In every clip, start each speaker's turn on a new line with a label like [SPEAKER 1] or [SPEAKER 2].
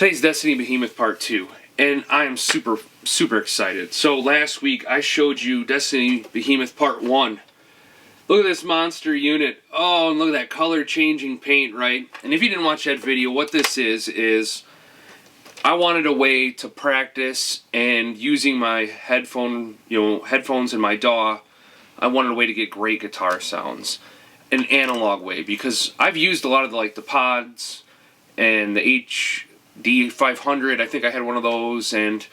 [SPEAKER 1] Today's Destiny Behemoth Part 2, and I am super excited. So last week I showed you Destiny Behemoth Part 1. Look at this monster unit. Oh, and look at that color changing paint, right? And if you didn't watch that video, what this is I wanted a way to practice, and using my headphones and my DAW, I wanted a way to get great guitar sounds. An analog way, because I've used a lot of the pods and the HD500. I think I had one of those, and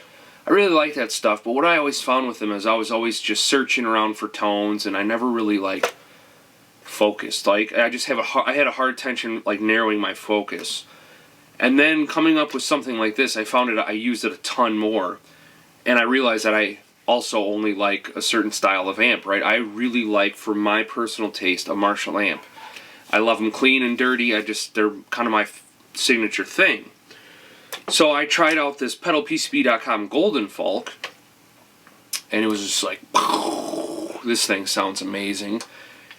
[SPEAKER 1] I really like that stuff. But what I always found with them is I was always just searching around for tones, and I never really focused. I had a hard time narrowing my focus. And then coming up with something like this, I found I used it a ton more, and I realized that I also only like a certain style of amp, right? I really like, for my personal taste, a Marshall amp. I love them clean and dirty. They're kind of my signature thing. So I tried out this pedalpcb.com Golden Folk, and it was just like, this thing sounds amazing.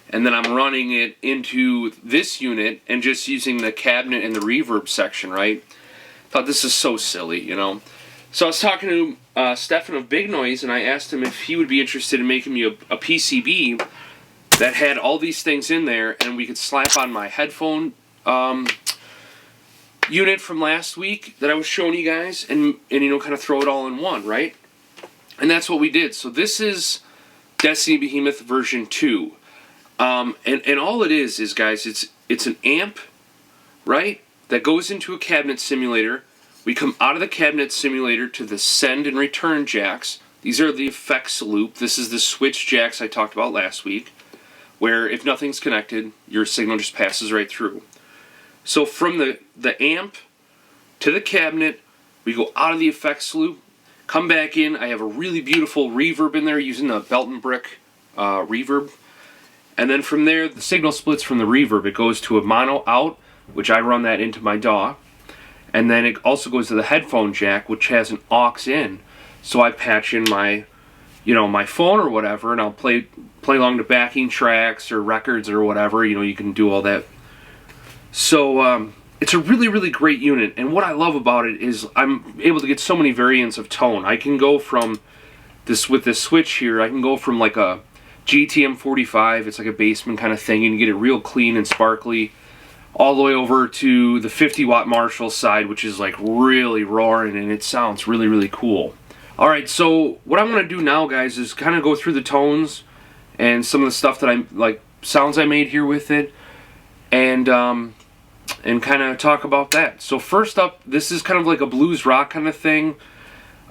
[SPEAKER 1] And then I'm running it into this unit and just using the cabinet and the reverb section, right? Thought, this is so silly, you know? So I was talking to Stefan of Big Noise, and I asked him if he would be interested in making me a PCB that had all these things in there, and we could slap on my headphone unit from last week that I was showing you guys, and kind of throw it all in one, right? And that's what we did. So this is Destiny Behemoth version 2. And all it is guys, it's an amp, right, that goes into a cabinet simulator. We come out of the cabinet simulator to the send and return jacks. These are the effects loop. This is the switch jacks I talked about last week, where if nothing's connected, your signal just passes right through. So from the amp to the cabinet, we go out of the effects loop, come back in. I have a really beautiful reverb in there using the Belton Brick reverb. And then from there, the signal splits from the reverb. It goes to a mono out, which I run that into my DAW. And then it also goes to the headphone jack, which has an aux in. So I patch in my, my phone or whatever, and I'll play along to backing tracks or records or whatever. You can do all that. So it's a really great unit. And what I love about it is I'm able to get so many variants of tone. I can go from this, with this switch here, I can go from like a GTM 45, it's like a Bassman kind of thing, and you get it real clean and sparkly, all the way over to the 50-watt Marshall side, which is like really roaring, and it sounds really cool. Alright, so what I'm going to do now, guys, is kind of go through the tones and some of the stuff that sounds I made here with it, and kind of talk about that. So first up, this is kind of like a blues rock kind of thing.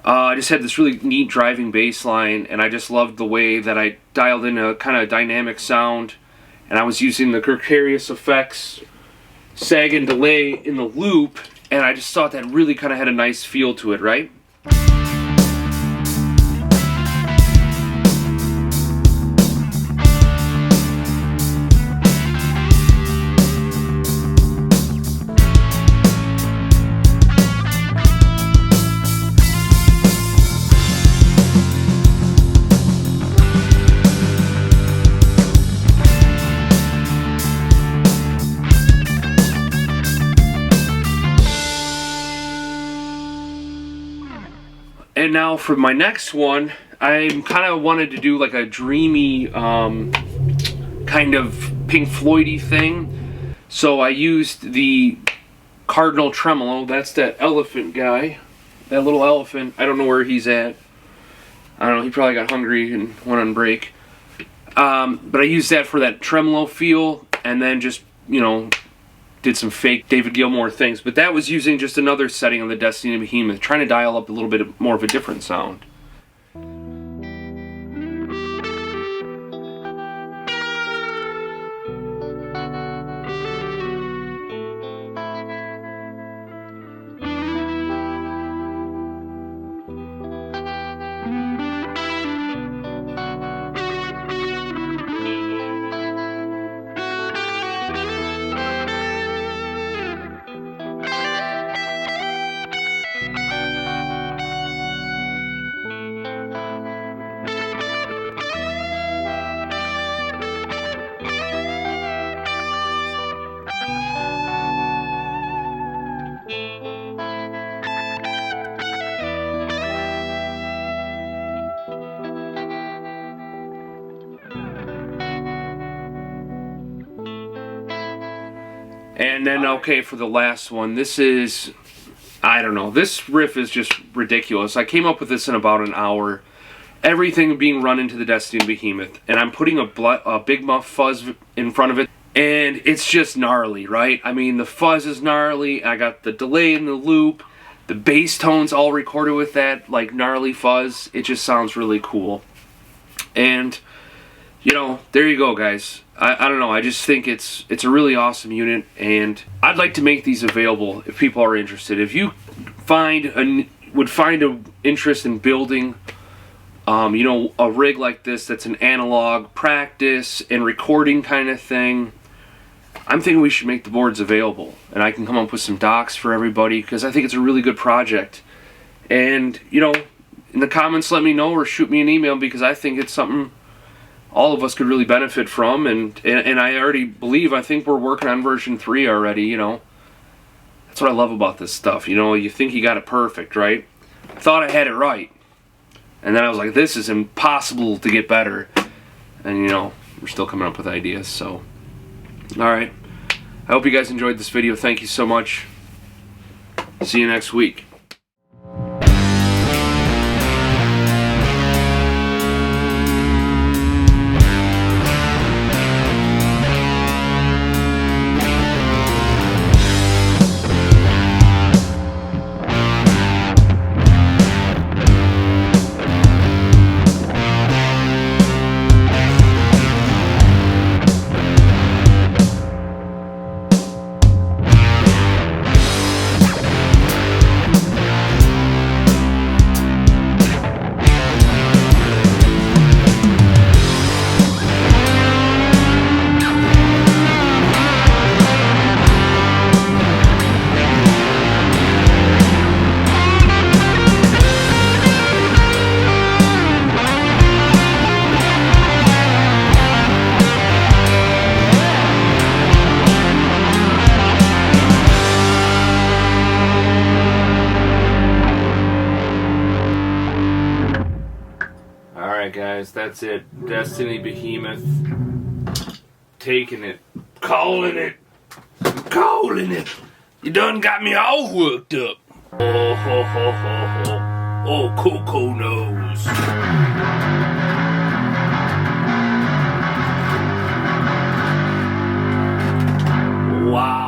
[SPEAKER 1] I just had this really neat driving bass line, and I just loved the way that I dialed in a kind of dynamic sound, and I was using the Gregarious effects, sag and delay in the loop, and I just thought that really kind of had a nice feel to it, right? And now for my next one, I kind of wanted to do like a dreamy kind of Pink Floyd-y thing. So I used the Cardinal Tremolo. That's that elephant guy. That little elephant. I don't know where he's at. I don't know, he probably got hungry and went on break. But I used that for that tremolo feel, and then just, did some fake David Gilmour things. But that was using just another setting on the Destiny Behemoth, trying to dial up a little bit more of a different sound. And then, okay, for the last one, this is, I don't know, this riff is just ridiculous. I came up with this in about an hour. Everything being run into the Destiny Behemoth, and I'm putting a Big Muff fuzz in front of it, and it's just gnarly, right? I mean, the fuzz is gnarly, I got the delay in the loop, the bass tones all recorded with that, like, gnarly fuzz. It just sounds really cool. And, you know, there you go, guys. I don't know, I just think it's a really awesome unit, and I'd like to make these available if people are interested. If you would find an interest in building, you know, a rig like this that's an analog practice and recording kind of thing, I'm thinking we should make the boards available, and I can come up with some docs for everybody, because I think it's a really good project. And, you know, in the comments let me know, or shoot me an email, because I think it's something all of us could really benefit from, and I already believe, I think we're working on version 3 already, you know. That's what I love about this stuff, you know, you think you got it perfect, right? I thought I had it right. And then I was like, this is impossible to get better. And, you know, we're still coming up with ideas, so. Alright. I hope you guys enjoyed this video. Thank you so much. See you next week. Alright guys, that's it. Destiny Behemoth. Taking it. Calling it. Calling it. You done got me all worked up. Oh, ho, ho, ho, ho. Oh, Coco knows. Wow.